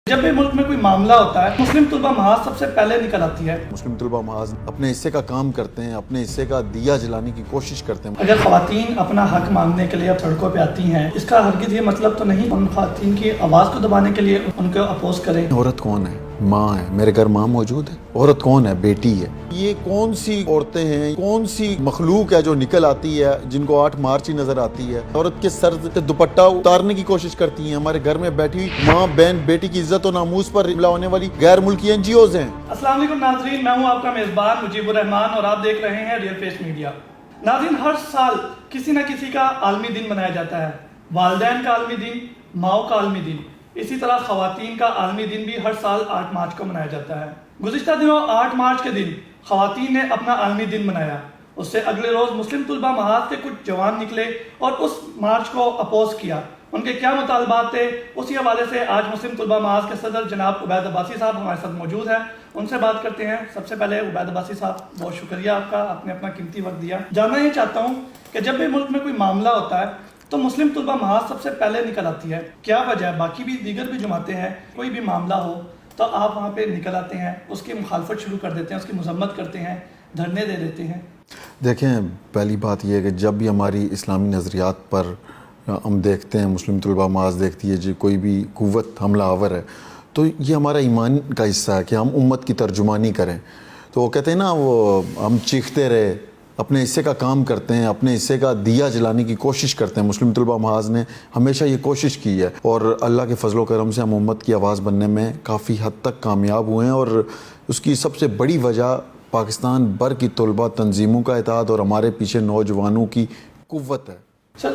جب بھی ملک میں کوئی معاملہ ہوتا ہے مسلم طلبہ محاذ سب سے پہلے نکل آتی ہے۔ مسلم طلبہ محاذ اپنے حصے کا کام کرتے ہیں، اپنے حصے کا دیا جلانے کی کوشش کرتے ہیں۔ اگر خواتین اپنا حق مانگنے کے لیے اب سڑکوں پہ آتی ہیں، اس کا ہرگز یہ مطلب تو نہیں ان خواتین کی آواز کو دبانے کے لیے ان کو اپوز کریں۔ عورت کون ہے؟ ماں ہے، میرے گھر ماں موجود ہے۔ عورت کون ہے؟ بیٹی ہے۔ یہ کون سی عورتیں ہیں، کون سی مخلوق ہے جو نکل آتی ہے، جن کو 8 مارچ ہی نظر آتی ہے؟ عورت کے سر سے دوپٹہ اتارنے کی کوشش کرتی ہیں۔ ہمارے گھر میں بیٹھی ماں، بہن، بیٹی کی عزت و ناموس پر حملہ ہونے والی غیر ملکی NGOs ہیں۔ السلام علیکم ناظرین، میں ہوں آپ کا میزبان مجیب الرحمان اور آپ دیکھ رہے ہیں ریئل فیس میڈیا۔ ناظرین، ہر سال کسی نہ کسی کا عالمی دن منایا جاتا ہے۔ والدین کا عالمی دن، ماؤں کا عالمی دن، اسی طرح خواتین کا عالمی دن بھی ہر سال 8 مارچ کو منایا جاتا ہے۔ گزشتہ دنوں 8 مارچ کے دن خواتین نے اپنا عالمی دن منایا۔ اس سے اگلے روز مسلم طلبہ محاذ کے کچھ جوان نکلے اور اس مارچ کو اپوز کیا۔ ان کے کیا مطالبات تھے، اسی حوالے سے آج مسلم طلبہ محاذ کے صدر جناب عبید عباسی صاحب ہمارے ساتھ موجود ہیں، ان سے بات کرتے ہیں۔ سب سے پہلے عبید عباسی صاحب، بہت شکریہ آپ کا، آپ نے اپنا قیمتی وقت دیا۔ جاننا یہ چاہتا ہوں کہ جب بھی ملک میں کوئی معاملہ ہوتا ہے تو مسلم طلبہ محاذ سب سے پہلے نکل آتی ہے، کیا وجہ ہے؟ باقی بھی دیگر بھی جماعتیں ہیں، کوئی بھی معاملہ ہو تو آپ وہاں پہ نکل آتے ہیں، اس کی مخالفت شروع کر دیتے ہیں، اس کی مذمت کرتے ہیں، دھرنے دے دیتے ہیں۔ دیکھیں، پہلی بات یہ ہے کہ جب بھی ہماری اسلامی نظریات پر ہم دیکھتے ہیں، مسلم طلبہ محاذ دیکھتی ہے جو کوئی بھی قوت حملہ آور ہے، تو یہ ہمارا ایمان کا حصہ ہے کہ ہم امت کی ترجمانی کریں۔ تو وہ کہتے ہیں نا، وہ ہم چیختے رہے، اپنے حصے کا کام کرتے ہیں، اپنے حصے کا دیا جلانے کی کوشش کرتے ہیں۔ مسلم طلبہ محاذ نے ہمیشہ یہ کوشش کی ہے اور اللہ کے فضل و کرم سے ہم امت کی آواز بننے میں کافی حد تک کامیاب ہوئے ہیں، اور اس کی سب سے بڑی وجہ پاکستان بھر کی طلبہ تنظیموں کا اتحاد اور ہمارے پیچھے نوجوانوں کی قوت ہے۔ سر،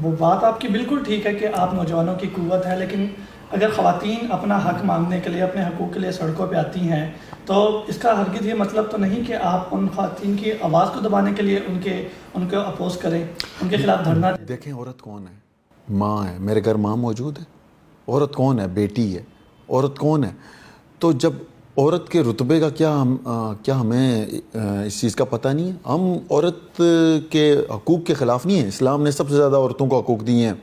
وہ بات آپ کی بالکل ٹھیک ہے کہ آپ نوجوانوں کی قوت ہے، لیکن اگر خواتین اپنا حق مانگنے کے لیے، اپنے حقوق کے لیے سڑکوں پہ آتی ہیں تو اس کا ہرگز یہ مطلب تو نہیں کہ آپ ان خواتین کی آواز کو دبانے کے لیے ان کو اپوز کریں، ان کے خلاف دھرنا دیں۔ دیکھیں، عورت کون ہے؟ ماں ہے، میرے گھر ماں موجود ہے۔ عورت کون ہے؟ بیٹی ہے۔ عورت کون ہے؟ تو جب عورت کے رتبے کا کیا ہمیں اس چیز کا پتہ نہیں ہے؟ ہم عورت کے حقوق کے خلاف نہیں ہیں۔ اسلام نے سب سے زیادہ عورتوں کو حقوق دیے ہیں۔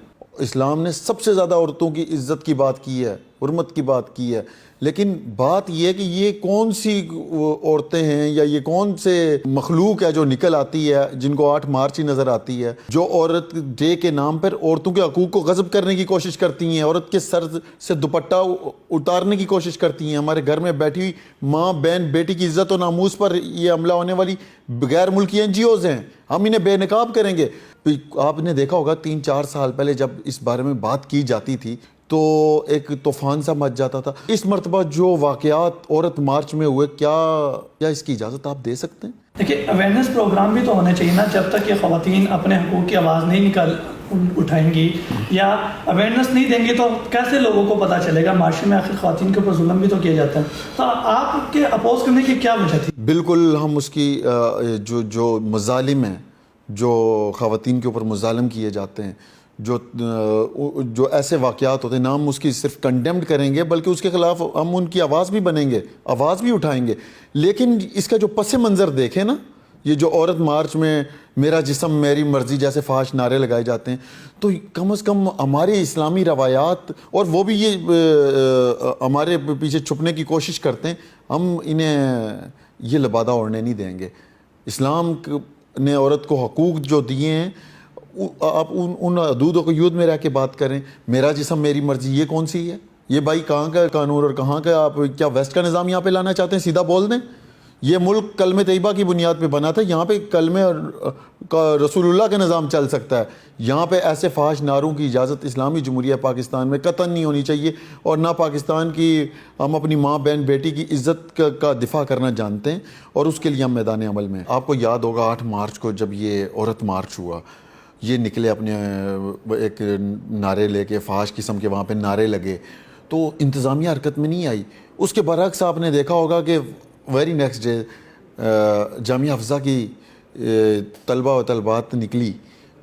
اسلام نے سب سے زیادہ عورتوں کی عزت کی بات کی ہے، حرمت کی بات کی ہے، لیکن بات یہ ہے کہ یہ کون سی عورتیں ہیں یا یہ کون سے مخلوق ہے جو نکل آتی ہے، جن کو 8 مارچ ہی نظر آتی ہے، جو عورت ڈے کے نام پر عورتوں کے حقوق کو غصب کرنے کی کوشش کرتی ہیں، عورت کے سر سے دوپٹہ اتارنے کی کوشش کرتی ہیں۔ ہمارے گھر میں بیٹھی ہوئی ماں، بہن، بیٹی کی عزت و ناموس پر یہ حملہ ہونے والی غیر ملکی NGOs ہیں، ہم انہیں بے نقاب کریں گے۔ آپ نے دیکھا ہوگا 3-4 سال پہلے جب اس بارے میں بات کی جاتی تھی تو ایک طوفان سا مچ جاتا تھا۔ اس مرتبہ جو واقعات عورت مارچ میں ہوئے، کیا اس کی اجازت آپ دے سکتے ہیں؟ دیکھیے، اویئرنیس پروگرام بھی تو ہونے چاہیے نا۔ جب تک یہ خواتین اپنے حقوق کی آواز نہیں اٹھائیں گی یا اویئرنیس نہیں دیں گی تو کیسے لوگوں کو پتہ چلے گا؟ معاشرے میں آخر خواتین کے اوپر ظلم بھی تو کیا جاتا ہے۔ تو آپ کے اپوز کرنے کی کیا وجہ تھی؟ بالکل، ہم اس کی جو مظالم ہیں، جو خواتین کے اوپر مظالم کیے جاتے ہیں، جو ایسے واقعات ہوتے ہیں، نہ ہم اس کی صرف کنڈیمڈ کریں گے بلکہ اس کے خلاف ہم ان کی آواز بھی بنیں گے، آواز بھی اٹھائیں گے۔ لیکن اس کا جو پس منظر دیکھیں نا، یہ جو عورت مارچ میں میرا جسم میری مرضی جیسے فحش نعرے لگائے جاتے ہیں، تو کم از کم ہمارے اسلامی روایات، اور وہ بھی یہ ہمارے پیچھے چھپنے کی کوشش کرتے ہیں، ہم انہیں یہ لبادہ اوڑھنے نہیں دیں گے۔ اسلام نے عورت کو حقوق جو دیے ہیں، آپ ان حدود و قیود میں رہ کے بات کریں۔ میرا جسم میری مرضی، یہ کون سی ہے؟ یہ بھائی کہاں کا قانون اور کہاں کا؟ آپ کیا ویسٹ کا نظام یہاں پہ لانا چاہتے ہیں؟ سیدھا بول دیں، یہ ملک کلمہ طیبہ کی بنیاد پہ بنا تھا، یہاں پہ کلمہ رسول اللہ کا نظام چل سکتا ہے۔ یہاں پہ ایسے فحش نعروں کی اجازت اسلامی جمہوریہ پاکستان میں قطعاً نہیں ہونی چاہیے، اور نہ پاکستان کی ہم اپنی ماں، بہن، بیٹی کی عزت کا دفاع کرنا جانتے ہیں، اور اس کے لیے ہم میدان عمل میں۔ آپ کو یاد ہوگا 8 مارچ کو جب یہ عورت مارچ ہوا، یہ نکلے اپنے ایک نعرے لے کے، فحش قسم کے وہاں پہ نعرے لگے، تو انتظامیہ حرکت میں نہیں آئی۔ اس کے برعکس آپ نے دیکھا ہوگا کہ ویری نیکسٹ ڈے جامعہ حفظہ کی طلبہ و طلبات نکلی۔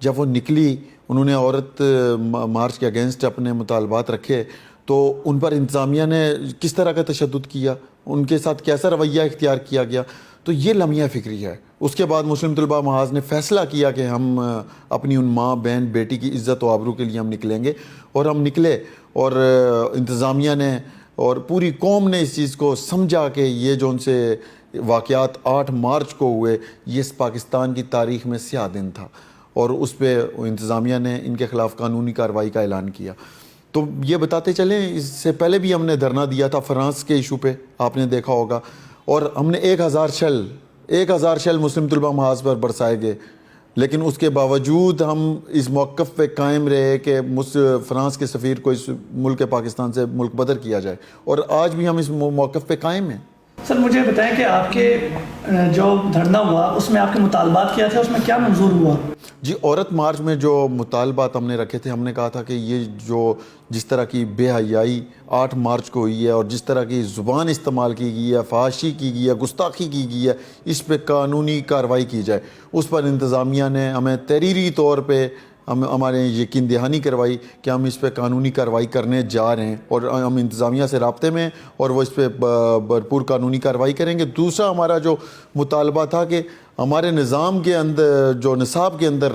جب وہ نکلی، انہوں نے عورت مارچ کے اگینسٹ اپنے مطالبات رکھے، تو ان پر انتظامیہ نے کس طرح کا تشدد کیا، ان کے ساتھ کیسا رویہ اختیار کیا گیا، تو یہ لمحہ فکری ہے۔ اس کے بعد مسلم طلبہ محاذ نے فیصلہ کیا کہ ہم اپنی ان ماں، بہن، بیٹی کی عزت و آبرو کے لیے ہم نکلیں گے، اور ہم نکلے، اور انتظامیہ نے اور پوری قوم نے اس چیز کو سمجھا کہ یہ جو ان سے واقعات 8 مارچ کو ہوئے یہ اس پاکستان کی تاریخ میں سیاہ دن تھا، اور اس پہ انتظامیہ نے ان کے خلاف قانونی کارروائی کا اعلان کیا۔ تو یہ بتاتے چلیں، اس سے پہلے بھی ہم نے دھرنا دیا تھا فرانس کے ایشو پہ، آپ نے دیکھا ہوگا، اور ہم نے 1000 شل مسلم طلبہ محاذ پر برسائے گئے، لیکن اس کے باوجود ہم اس موقف پہ قائم رہے کہ فرانس کے سفیر کو اس ملک پاکستان سے ملک بدر کیا جائے، اور آج بھی ہم اس موقف پہ قائم ہیں۔ سر مجھے بتائیں کہ آپ کے جو دھرنا ہوا اس میں آپ کے مطالبات کیا تھے، اس میں کیا منظور ہوا؟ جی، عورت مارچ میں جو مطالبات ہم نے رکھے تھے، ہم نے کہا تھا کہ یہ جس طرح کی بے حیائی 8 مارچ کو ہوئی ہے اور جس طرح کی زبان استعمال کی گئی ہے، فحاشی کی گئی ہے، گستاخی کی گئی ہے، اس پہ قانونی کارروائی کی جائے۔ اس پر انتظامیہ نے ہمیں تحریری طور پہ ہمارے یقین دہانی کروائی کہ ہم اس پہ قانونی کارروائی کرنے جا رہے ہیں، اور ہم انتظامیہ سے رابطے میں ہیں اور وہ اس پہ بھرپور قانونی کارروائی کریں گے۔ دوسرا ہمارا جو مطالبہ تھا کہ ہمارے نظام کے اندر جو نصاب کے اندر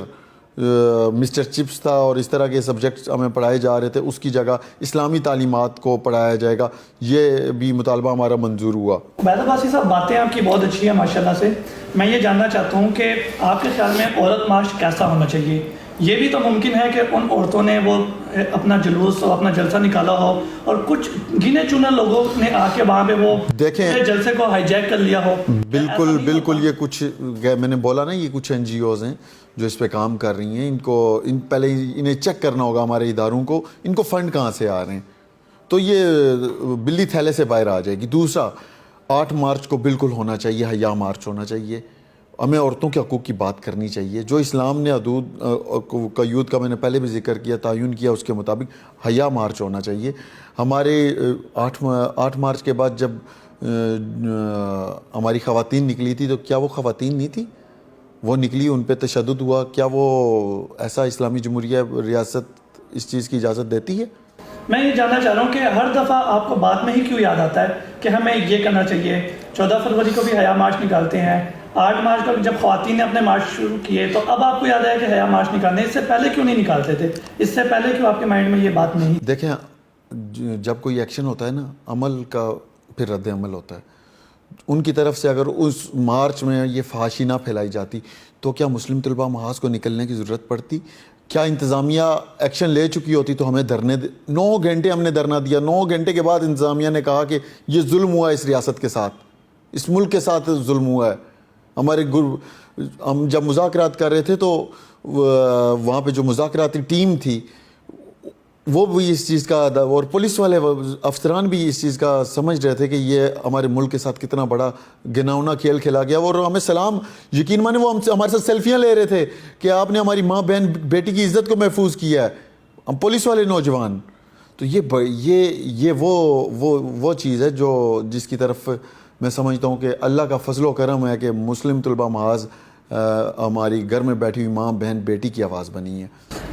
مسٹر چپس تھا اور اس طرح کے سبجیکٹس ہمیں پڑھائے جا رہے تھے، اس کی جگہ اسلامی تعلیمات کو پڑھایا جائے گا، یہ بھی مطالبہ ہمارا منظور ہوا۔ عبید عباسی صاحب، باتیں آپ کی بہت اچھی ہیں ماشاءاللہ سے۔ میں یہ جاننا چاہتا ہوں کہ آپ کے خیال میں عورت مارچ کیسا ہونا چاہیے؟ یہ بھی تو ممکن ہے کہ ان عورتوں نے وہ اپنا جلوس اور اپنا جلسہ نکالا ہو اور کچھ گنے چنے لوگوں نے آ کے وہاں پہ وہ جلسے کو ہائی جیک کر لیا ہو۔ بالکل یہ کچھ میں نے بولا نا، یہ کچھ NGOs ہیں جو اس پہ کام کر رہی ہیں، پہلے انہیں چیک کرنا ہوگا ہمارے اداروں کو، ان کو فنڈ کہاں سے آ رہے ہیں، تو یہ بلی تھیلے سے باہر آ جائے گی۔ دوسرا، 8 مارچ کو بالکل ہونا چاہیے، حیا مارچ ہونا چاہیے، ہمیں عورتوں کے حقوق کی بات کرنی چاہیے۔ جو اسلام نے حدود قیود کا میں نے پہلے بھی ذکر کیا، تعین کیا، اس کے مطابق حیا مارچ ہونا چاہیے۔ ہمارے 8 مارچ کے بعد جب ہماری خواتین نکلی تھی، تو کیا وہ خواتین نہیں تھی؟ وہ نکلی، ان پہ تشدد ہوا، کیا وہ ایسا اسلامی جمہوریہ ریاست اس چیز کی اجازت دیتی ہے؟ میں یہ جاننا چاہ رہا ہوں کہ ہر دفعہ آپ کو بعد میں ہی کیوں یاد آتا ہے کہ ہمیں یہ کرنا چاہیے؟ 14 فروری کو بھی حیا مارچ نکالتے ہیں، 8 مارچ کو جب خواتین نے اپنے مارچ شروع کیے تو اب آپ کو یاد آیا کہ حیا مارچ نکالنے، اس سے پہلے کیوں نہیں نکالتے تھے؟ اس سے پہلے کیوں آپ کے مائنڈ میں یہ بات نہیں؟ دیکھیں، جب کوئی ایکشن ہوتا ہے نا، عمل کا پھر رد عمل ہوتا ہے۔ ان کی طرف سے اگر اس مارچ میں یہ فحاشی نہ پھیلائی جاتی تو کیا مسلم طلبہ محاذ کو نکلنے کی ضرورت پڑتی؟ کیا انتظامیہ ایکشن لے چکی ہوتی تو ہمیں 9 گھنٹے ہم نے دھرنا دیا، 9 گھنٹے کے بعد انتظامیہ نے کہا کہ یہ ظلم ہوا ہے، اس ریاست کے ساتھ، اس ملک کے ساتھ ظلم ہوا ہے۔ ہم جب مذاکرات کر رہے تھے تو وہاں پہ جو مذاکراتی ٹیم تھی وہ بھی اس چیز کا، اور پولیس والے افسران بھی اس چیز کا سمجھ رہے تھے کہ یہ ہمارے ملک کے ساتھ کتنا بڑا گناؤنا کھیل کھیلا گیا، اور ہمیں سلام، یقین مانے وہ ہمارے ساتھ سیلفیاں لے رہے تھے کہ آپ نے ہماری ماں بہن بیٹی کی عزت کو محفوظ کیا ہے، ہم پولیس والے نوجوان۔ تو یہ وہ چیز ہے جس کی طرف میں سمجھتا ہوں کہ اللہ کا فضل و کرم ہے کہ مسلم طلبہ محاذ ہماری گھر میں بیٹھی ہوئی ماں بہن بیٹی کی آواز بنی ہے۔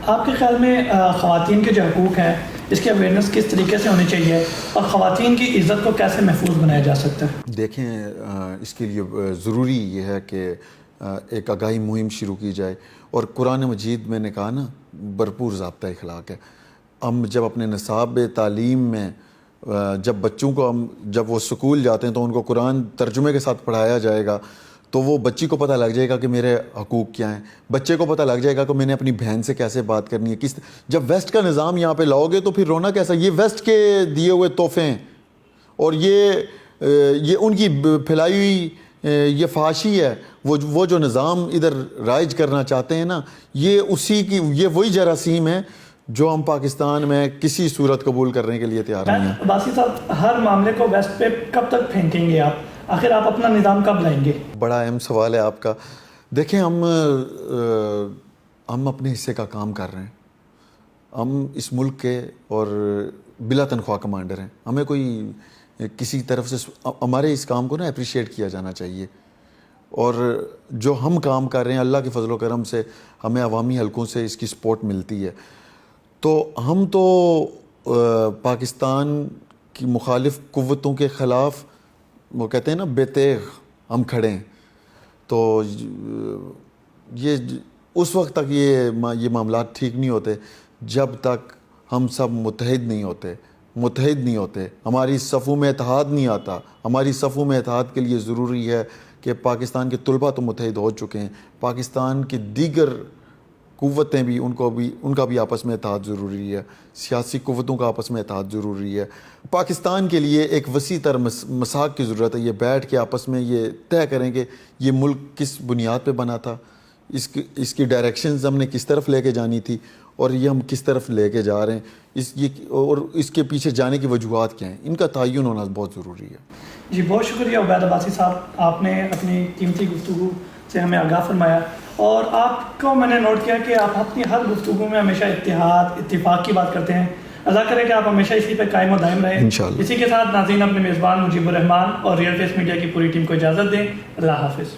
آپ کے خیال میں خواتین کے جو حقوق ہیں اس کی اویئرنیس کس طریقے سے ہونی چاہیے اور خواتین کی عزت کو کیسے محفوظ بنایا جا سکتا ہے؟ دیکھیں، اس کے لیے ضروری یہ ہے کہ ایک آگاہی مہم شروع کی جائے، اور قرآن مجید میں نے کہا نا، بھرپور ضابطہ اخلاق ہے۔ ہم جب اپنے نصاب تعلیم میں جب بچوں کو جب وہ سکول جاتے ہیں تو ان کو قرآن ترجمے کے ساتھ پڑھایا جائے گا، تو وہ بچی کو پتہ لگ جائے گا کہ میرے حقوق کیا ہیں، بچے کو پتہ لگ جائے گا کہ میں نے اپنی بہن سے کیسے بات کرنی ہے، جب ویسٹ کا نظام یہاں پہ لاؤ گے تو پھر رونا کیسا؟ یہ ویسٹ کے دیے ہوئے تحفے ہیں، اور یہ ان کی پھیلائی ہوئی یہ فحاشی ہے۔ وہ جو نظام ادھر رائج کرنا چاہتے ہیں نا، یہ وہی جراثیم ہے جو ہم پاکستان میں کسی صورت قبول کرنے کے لیے تیار نہیں ہیں۔ عباسی صاحب، ہر معاملے کو ویسٹ پہ کب تک پھینکیں گے آپ؟ آخر آپ اپنا نظام کب لائیں گے؟ بڑا اہم سوال ہے آپ کا۔ دیکھیں، ہم اپنے حصے کا کام کر رہے ہیں، ہم اس ملک کے اور بلا تنخواہ کمانڈر ہیں، ہمیں کوئی کسی طرف سے ہمارے اس کام کو نا اپریشیٹ کیا جانا چاہیے، اور جو ہم کام کر رہے ہیں اللہ کے فضل و کرم سے ہمیں عوامی حلقوں سے اس کی سپورٹ ملتی ہے، تو ہم تو پاکستان کی مخالف قوتوں کے خلاف، وہ کہتے ہیں نا، بے تیغ ہم کھڑے ہیں۔ تو یہ اس وقت تک یہ معاملات ٹھیک نہیں ہوتے جب تک ہم سب متحد نہیں ہوتے، متحد نہیں ہوتے, ہماری صفوں میں اتحاد نہیں آتا. ہماری صفوں میں اتحاد کے لیے ضروری ہے کہ پاکستان کے طلباء تو متحد ہو چکے ہیں, پاکستان کی دیگر قوتیں بھی ان کا بھی آپس میں اتحاد ضروری ہے, سیاسی قوتوں کا آپس میں اتحاد ضروری ہے. پاکستان کے لیے ایک وسیع تر مساق کی ضرورت ہے. یہ بیٹھ کے آپس میں یہ طے کریں کہ یہ ملک کس بنیاد پہ بنا تھا, اس کی ڈائریکشنز ہم نے کس طرف لے کے جانی تھی, اور یہ ہم کس طرف لے کے جا رہے ہیں, اور اس کے پیچھے جانے کی وجوہات کیا ہیں, ان کا تعین ہونا بہت ضروری ہے. جی بہت شکریہ عبید عباسی صاحب, آپ نے اپنی قیمتی گفتگو سے ہمیں آگاہ فرمایا, اور آپ کو میں نے نوٹ کیا کہ آپ اپنی ہر گفتگو میں ہمیشہ اتحاد اتفاق کی بات کرتے ہیں. اللہ کرے کہ آپ ہمیشہ اسی پہ قائم و دائم رہیں انشاءاللہ. اسی کے ساتھ ناظرین اپنے میزبان مجیب الرحمان اور ریئل فیس میڈیا کی پوری ٹیم کو اجازت دیں. اللہ حافظ.